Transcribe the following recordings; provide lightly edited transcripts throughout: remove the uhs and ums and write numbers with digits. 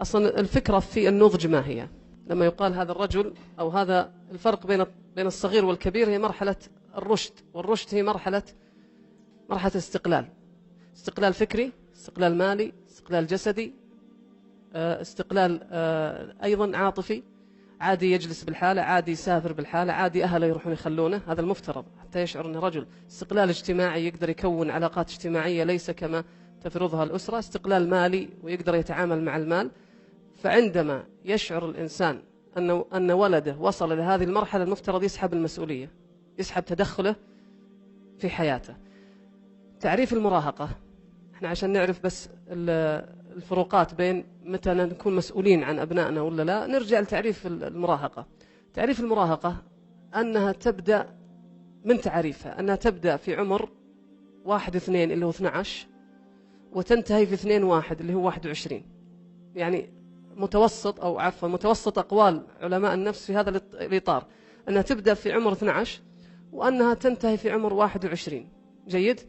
أصلا الفكرة في النضج ما هي؟ لما يقال هذا الرجل أو هذا الفرق بين الصغير والكبير هي مرحلة الرشد، والرشد هي مرحلة استقلال فكري، استقلال مالي، استقلال جسدي، استقلال أيضا عاطفي. عادي يجلس بالحالة، عادي يسافر بالحالة، عادي أهله يروحون يخلونه، هذا المفترض حتى يشعر أنه رجل. استقلال اجتماعي، يقدر يكون علاقات اجتماعية ليس كما تفرضها الأسرة. استقلال مالي، ويقدر يتعامل مع المال. فعندما يشعر الإنسان أن ولده وصل إلى هذه المرحلة، المفترض يسحب المسؤولية، يسحب تدخله في حياته. تعريف المراهقة، احنا عشان نعرف بس الفروقات بين متى نكون مسؤولين عن أبنائنا ولا لا، نرجع لتعريف المراهقة. تعريف المراهقة أنها تبدأ من تعريفها أنها تبدأ في عمر 1-2 اللي هو 12، وتنتهي في 2-1 اللي هو 21. يعني متوسط أقوال علماء النفس في هذا الإطار أنها تبدأ في عمر 12 وأنها تنتهي في عمر 21. جيد؟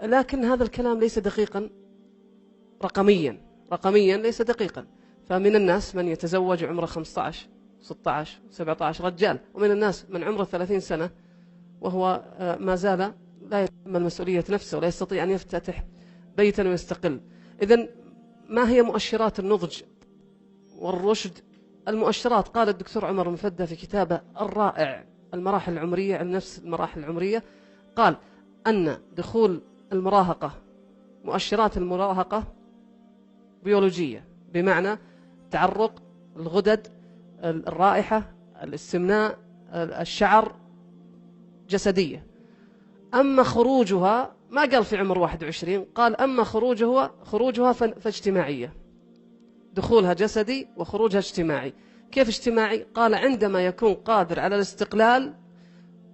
لكن هذا الكلام ليس دقيقا رقميا ليس دقيقا. فمن الناس من يتزوج عمره 15 16 17 رجال، ومن الناس من عمره 30 سنة وهو ما زال لا يتحمل مسؤولية نفسه ولا يستطيع أن يفتتح بيتا ويستقل. إذن ما هي مؤشرات النضج والرشد؟ المؤشرات، قال الدكتور عمر المفدى في كتابه الرائع المراحل العمرية، عن نفس المراحل العمرية، قال أن دخول المراهقة، مؤشرات المراهقة بيولوجية، بمعنى تعرق الغدد، الرائحة، الاستمناء، الشعر، جسدية. أما خروجها ما قال في عمر 21، قال أما خروجها فاجتماعية. دخولها جسدي وخروجها اجتماعي. كيف اجتماعي؟ قال عندما يكون قادر على الاستقلال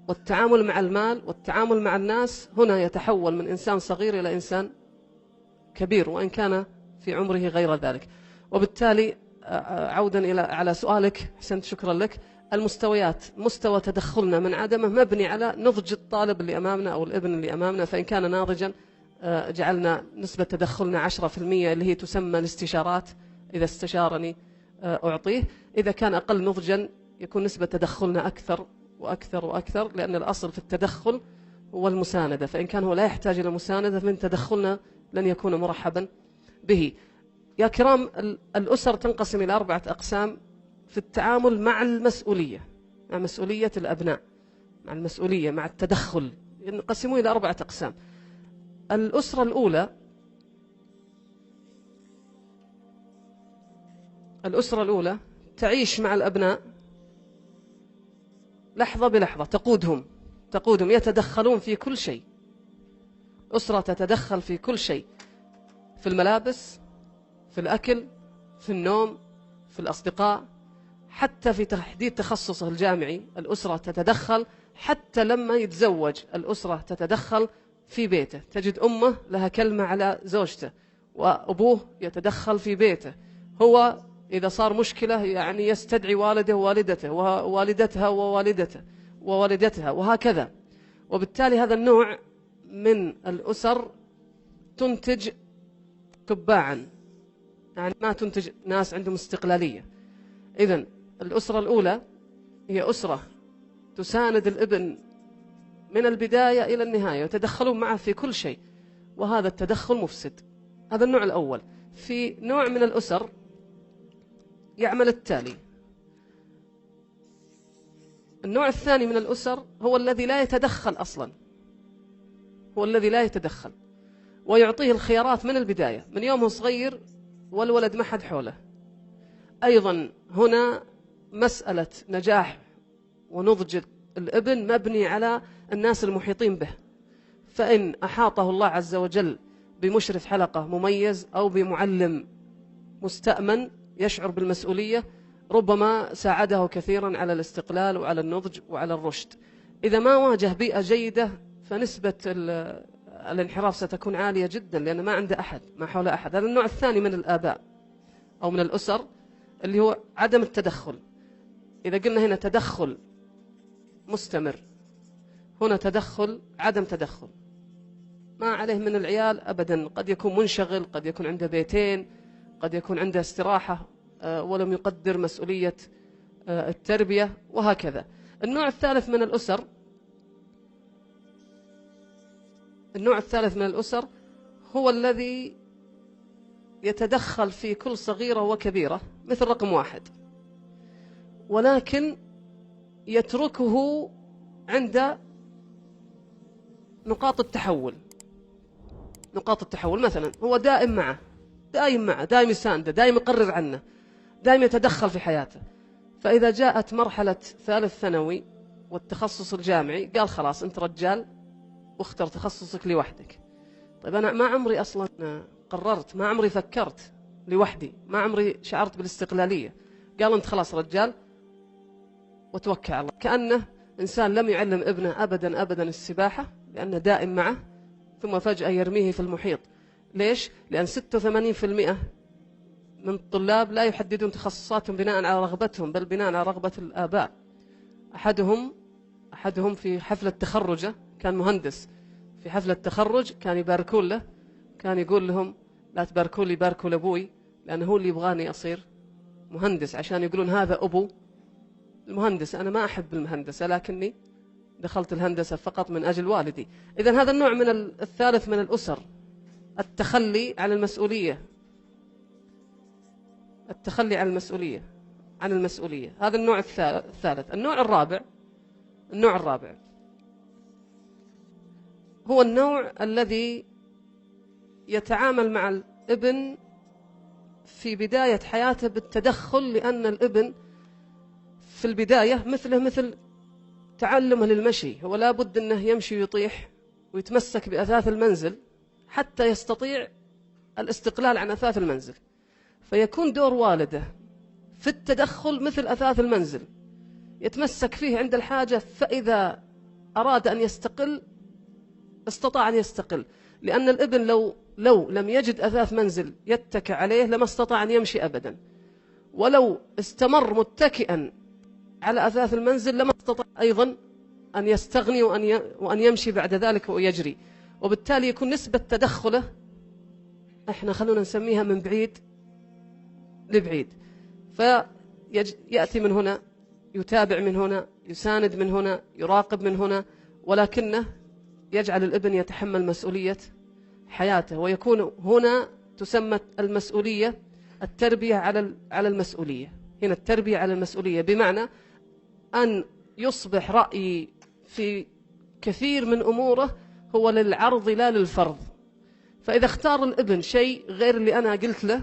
والتعامل مع المال والتعامل مع الناس، هنا يتحول من إنسان صغير إلى إنسان كبير، وإن كان في عمره غير ذلك. وبالتالي عودا على سؤالك، حسنت، شكرا لك. المستويات، مستوى تدخلنا من عدمه مبني على نضج الطالب اللي أمامنا أو الابن اللي أمامنا. فإن كان ناضجا جعلنا نسبة تدخلنا 10%، اللي هي تسمى الاستشارات، إذا استشارني أعطيه. إذا كان أقل نضجا يكون نسبة تدخلنا أكثر وأكثر وأكثر، لأن الأصل في التدخل هو المساندة. فإن كان هو لا يحتاج إلى مساندة، من تدخلنا لن يكون مرحبا به. يا كرام، الأسر تنقسم إلى 4 أقسام في التعامل مع المسؤولية، مع مسؤولية الأبناء، مع المسؤولية، مع التدخل، ينقسمون إلى 4 أقسام. الأسرة الأولى تعيش مع الأبناء لحظة بلحظة، تقودهم، يتدخلون في كل شيء. أسرة تتدخل في كل شيء، في الملابس، في الأكل، في النوم، في الأصدقاء، حتى في تحديد تخصصه الجامعي الأسرة تتدخل. حتى لما يتزوج الأسرة تتدخل في بيته. تجد أمه لها كلمة على زوجته، وأبوه يتدخل في بيته. هو إذا صار مشكلة يعني يستدعي والده ووالدته، ووالدتها ووالدتها، وهكذا. وبالتالي هذا النوع من الأسر تنتج تباعا، يعني ما تنتج ناس عندهم استقلالية. إذن الأسرة الأولى هي أسرة تساند الابن من البداية إلى النهاية، وتدخلون معه في كل شيء، وهذا التدخل مفسد. هذا النوع الأول. في نوع من الأسر يعمل التالي. النوع الثاني من الأسر هو الذي لا يتدخل أصلا، هو الذي لا يتدخل، ويعطيه الخيارات من البداية، من يومه صغير والولد ما حد حوله. أيضا هنا مسألة نجاح ونضج الابن مبني على الناس المحيطين به. فإن أحاطه الله عز وجل بمشرف حلقة مميز أو بمعلم مستأمن يشعر بالمسؤولية، ربما ساعده كثيرا على الاستقلال وعلى النضج وعلى الرشد. إذا ما واجه بيئة جيدة فنسبة الانحراف ستكون عالية جدا، لأن ما عنده أحد، ما حوله أحد. هذا النوع الثاني من الآباء أو من الأسر اللي هو عدم التدخل. إذا قلنا هنا تدخل مستمر، هنا تدخل عدم تدخل. ما عليه من العيال أبدا، قد يكون منشغل، قد يكون عنده بيتين، قد يكون عنده استراحة ولم يقدر مسؤولية التربية وهكذا. النوع الثالث من الأسر هو الذي يتدخل في كل صغيرة وكبيرة مثل رقم 1، ولكن يتركه عند نقاط التحول. مثلا هو دائم معه، دائم يسانده، دائم يقرر عنه، دائم يتدخل في حياته. فإذا جاءت مرحلة ثالث ثانوي والتخصص الجامعي قال خلاص أنت رجال واختر تخصصك لوحدك. طيب أنا ما عمري أصلا قررت، ما عمري فكرت لوحدي، ما عمري شعرت بالاستقلالية. قال أنت خلاص رجال وتوكل على الله. كأنه إنسان لم يعلم ابنه أبدا السباحة لأنه دائم معه، ثم فجأة يرميه في المحيط. ليش؟ لأن 86% من الطلاب لا يحددون تخصصاتهم بناء على رغبتهم، بل بناء على رغبة الآباء. أحدهم في حفلة تخرجه كان مهندس، في حفلة التخرج كان يباركون له، كان يقول لهم لا تباركوا لي، باركوا لأبوي، لأنه هو اللي يبغاني أصير مهندس، عشان يقولون هذا أبو المهندس. أنا ما أحب المهندسة، لكني دخلت الهندسة فقط من أجل والدي. إذن هذا النوع الثالث من الأسر، التخلي عن المسؤولية. هذا النوع الثالث. النوع الرابع هو النوع الذي يتعامل مع الابن في بداية حياته بالتدخل، لأن الابن في البداية مثل تعلمه للمشي، هو لا بد أنه يمشي ويطيح ويتمسك بأثاث المنزل حتى يستطيع الاستقلال عن أثاث المنزل. فيكون دور والده في التدخل مثل أثاث المنزل، يتمسك فيه عند الحاجة، فإذا أراد أن يستقل استطاع أن يستقل. لأن الابن لو لم يجد أثاث منزل يتكئ عليه لما استطاع أن يمشي أبدا، ولو استمر متكئا على أثاث المنزل لما استطاع أيضا أن يستغني وأن يمشي بعد ذلك ويجري. وبالتالي يكون نسبة تدخله احنا خلونا نسميها من بعيد لبعيد. فيأتي من هنا، يتابع من هنا، يساند من هنا، يراقب من هنا، ولكنه يجعل الابن يتحمل مسؤولية حياته. ويكون هنا تسمى المسؤولية التربية على المسؤولية. هنا التربية على المسؤولية بمعنى أن يصبح رأيي في كثير من أموره هو للعرض لا للفرض. فإذا اختار الابن شيء غير اللي أنا قلت له،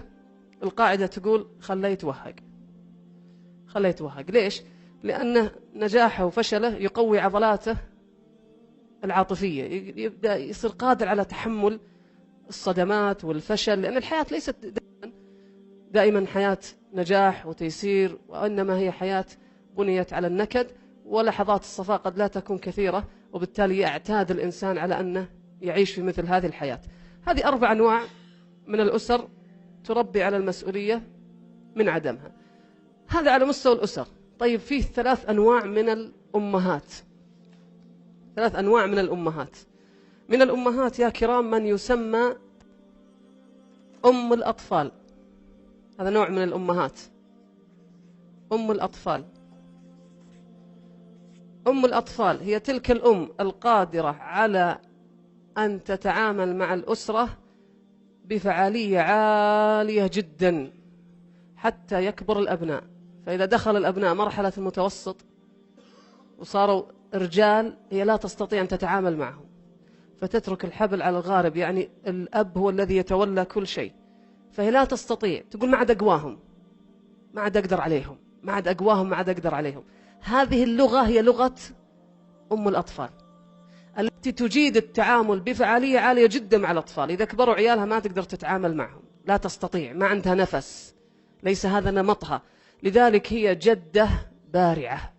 القاعدة تقول خليه يتوهق. ليش؟ لأن نجاحه وفشله يقوي عضلاته العاطفية، يبدأ يصير قادر على تحمل الصدمات والفشل، لأن الحياة ليست دائما حياة نجاح وتيسير، وإنما هي حياة بنيت على النكد، ولحظات الصفاء قد لا تكون كثيرة، وبالتالي يعتاد الإنسان على أنه يعيش في مثل هذه الحياة. هذه 4 أنواع من الأسر تربي على المسؤولية من عدمها. هذا على مستوى الأسر. طيب فيه 3 أنواع من الأمهات. 3 أنواع من الأمهات. من الأمهات يا كرام من يسمى أم الأطفال. هذا نوع من الأمهات، أم الأطفال. أم الأطفال هي تلك الأم القادرة على أن تتعامل مع الأسرة بفعالية عالية جدا حتى يكبر الأبناء. فإذا دخل الأبناء مرحلة المتوسط وصاروا رجال، هي لا تستطيع أن تتعامل معهم، فتترك الحبل على الغارب. يعني الأب هو الذي يتولى كل شيء، فهي لا تستطيع، تقول ما عاد أقواهم، ما عاد أقدر عليهم، ما عاد أقواهم، ما عاد أقدر عليهم. هذه اللغة هي لغة أم الأطفال التي تجيد التعامل بفعالية عالية جدا مع الأطفال. إذا كبروا عيالها ما تقدر تتعامل معهم، لا تستطيع، ما عندها نفس، ليس هذا نمطها. لذلك هي جدة بارعة،